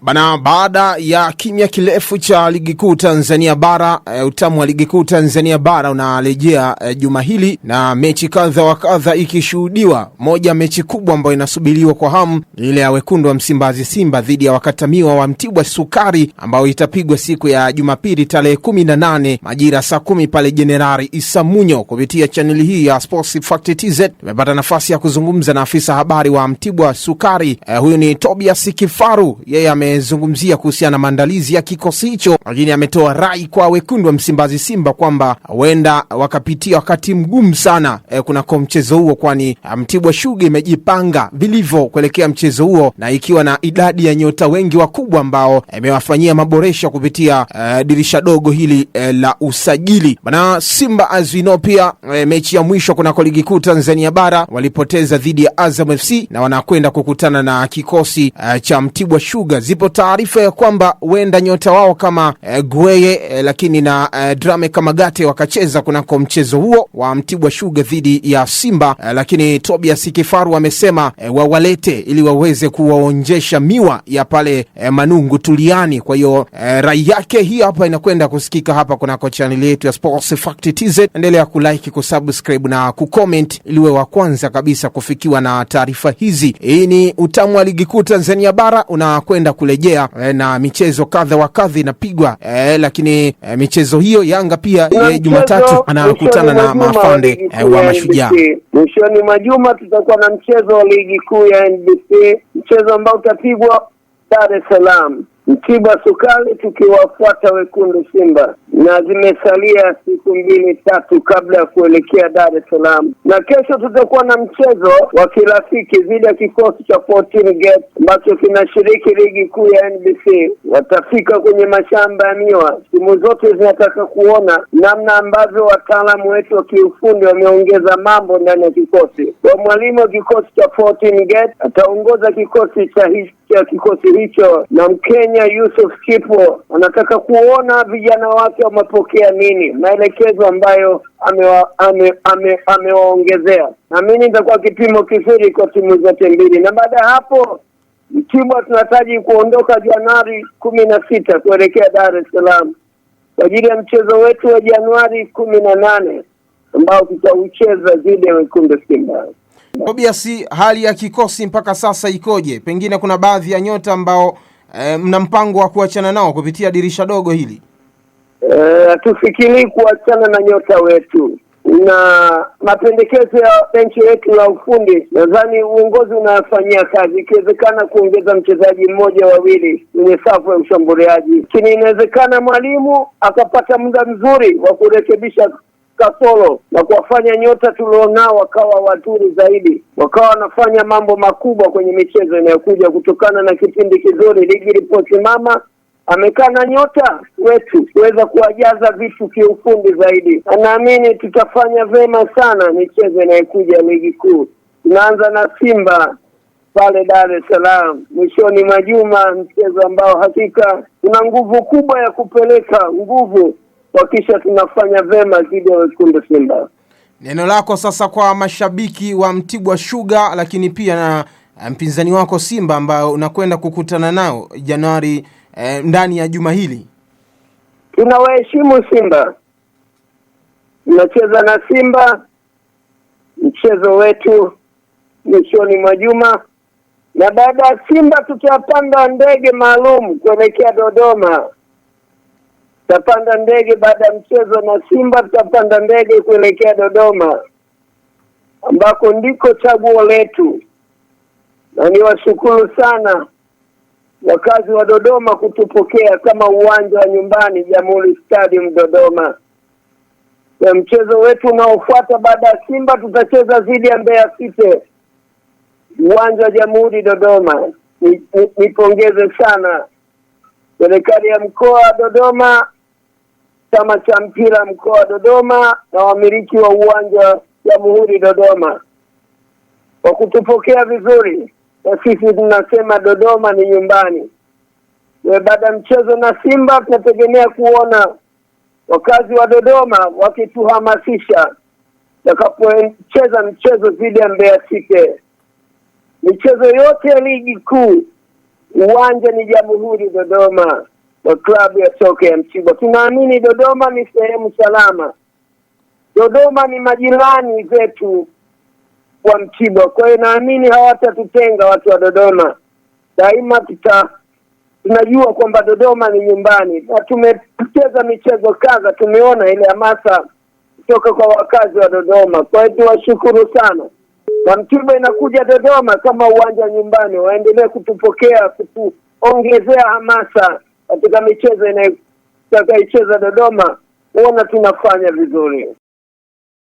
Bana, baada ya kimya kirefu cha ligi kuu Tanzania bara, utamu wa ligi kuu Tanzania bara unarejea juma hili na mechi kadha wa kadha ikishuhudiwa. Moja mechi kubwa ambayo inasubiriwa kwa hamu ile ya wekundu wa Msimbazi Simba dhidi ya wakatamiwa wa Mtibwa Sukari, ambayo itapigwa siku ya Jumapili tarehe 18 majira saa 10 pale Jenerali Isamunyo. Kupitia channel hii ya Sports Fact TZ tumepata nafasi ya kuzungumza na afisa habari wa Mtibwa Sukari. Huyu ni Tobias Kifaru. Yeye amezungumzia kuhusiana na maandalizi ya kikosi hicho, lakini ametoa rai kwa wekundu wa Msimbazi Simba kwamba huenda wakapitia wakati mgumu sana kunako mchezo huo, kwani Mtibwa Sugar imejipanga vilivyo kuelekea mchezo huo, na ikiwa na idadi ya nyota wengi wakubwa ambao imewafanyia maboresho kupitia dirisha dogo hili la usajili. Bana, Simba as we know pia mechi ya mwisho kunako ligi kuu Tanzania bara walipoteza dhidi ya Azam FC na wanakwenda kukutana na kikosi cha Mtibwa Sugar. Zipo taarifa ya kwamba huenda nyota wao kama Gweye lakini na Drame Kamagate wakacheza kunako mchezo huo wa Mtibwa Sugar dhidi ya Simba, lakini Tobias Kifaru amesema wawalete ili waweze kuwaonjesha miwa ya pale Manungu Tuliani. Kwa hiyo rai yake hii hapa inakwenda kusikika hapa kunako channel yetu ya Sports Fact TZ. Endelea kulike, kusubscribe na kucomment ili uwe wa kwanza kabisa kufikiwa na taarifa hizi. Hii ni utamu wa ligi kuu Tanzania bara unakwenda kurejea na michezo kadha wa kadha inapigwa, lakini michezo hiyo Yanga pia Jumatatu anakutana na Mafande wa Mashujaa. Mwishoni mwa juma tutakuwa na mchezo wa ligi kuu ya NBC, mchezo ambao utapigwa Dar es Salaam. Mtibwa Sukari tukiwafuata wekundu Simba, na zimesalia siku 2-3 kabla ya kuelekea Dar es Salaam. Na kesho tutakuwa na mchezo wa kirafiki dhidi ya kikosi cha 14 Gate ambacho kinashiriki ligi kuu ya NBC. Watafika kwenye mashamba ya miwa. Timu zote zinataka kuona namna ambavyo wataalamu wetu wa kiufundi wameongeza mambo ndani ya kikosi. Kwa mwalimu wa kikosi cha 14 Gate ataongoza kikosi kikosi hicho, na Mkenya Yusuf Kipo anataka kuona vijana wake wamepokea nini, maelekezo ambayo amewaongezea. Na mimi nitakuwa kipimo kizuri kwa timu zote mbili. Na baada hapo Mtibwa tunahitaji kuondoka Januari 16 kuelekea Dar es Salaam kwa ajili ya mchezo wetu wa Januari 18 ambao tutaucheza dhidi ya wekundu Simba. Tobias, hali ya kikosi mpaka sasa ikoje? Pengine kuna baadhi ya nyota ambao mna mpango wa kuachana nao kupitia dirisha dogo hili? Hatufikiri kuachana na nyota wetu, na mapendekezo ya benchi yetu la ufundi nadhani uongozi unafanyia kazi. Ikiwezekana kuongeza mchezaji mmoja wawili kwenye safu ya ushambuliaji, lakini inawezekana mwalimu akapata muda mzuri wa kurekebisha kasoro na kuwafanya nyota tulionao wakawa wazuri zaidi, wakawa wanafanya mambo makubwa kwenye michezo inayokuja kutokana na kipindi kizuri ligi iliposimama. Amekaa na nyota wetu kuweza kuwajaza vitu kiufundi zaidi. Naamini tutafanya vema sana michezo inayokuja ligi kuu. Tunaanza na Simba pale Dar es Salaam mwishoni mwa juma, mchezo ambao hakika una nguvu kubwa ya kupeleka nguvu kisha tunafanya vema dhidi ya wekundu Simba. Neno lako sasa kwa mashabiki wa Mtibwa Sugar, lakini pia na mpinzani wako Simba ambao unakwenda kukutana nao Januari ndani ya juma hili? Tunawaheshimu Simba, tunacheza na Simba mchezo wetu mwishoni mwa juma, na baada ya Simba tutapanda ndege maalum kuelekea Dodoma. Tutapanda ndege baada ya mchezo na Simba, tutapanda ndege kuelekea Dodoma ambako ndiko chaguo letu. Na niwashukuru sana wakazi wa Dodoma kutupokea kama uwanja wa nyumbani, Jamhuri Stadium Dodoma. Na mchezo wetu unaofuata baada ya Simba tutacheza dhidi ya Mbeya City, uwanja wa Jamhuri Dodoma. Nipongeze sana serikali ya mkoa wa Dodoma, chama cha mpira mkoa wa Dodoma na wamiliki wa uwanja wa Jamhuri Dodoma kwa kutupokea vizuri. Na sisi tunasema Dodoma ni nyumbani. Baada ya mchezo na Simba tunategemea kuona wakazi wa Dodoma wakituhamasisha tutakapocheza mchezo dhidi ya Mbeya City. Michezo yote ya ligi kuu Uwanja ni Jamhuri Dodoma wa klabu ya soka ya Mtibwa. Tunaamini Dodoma ni sehemu salama. Dodoma ni majirani zetu wa Mtibwa. Kwa hiyo naamini hawatatutenga watu wa Dodoma. Daima tunajua kwamba Dodoma ni nyumbani. Na tumecheza michezo kadha, tumeona ile hamasa kutoka kwa wakazi wa Dodoma. Kwa hiyo tuwashukuru sana. Na Mtibwa inakuja Dodoma kama uwanja nyumbani. Waendelee kutupokea, kutuongezea hamasa katika michezo inayocheza Dodoma. Uona tunafanya vizuri.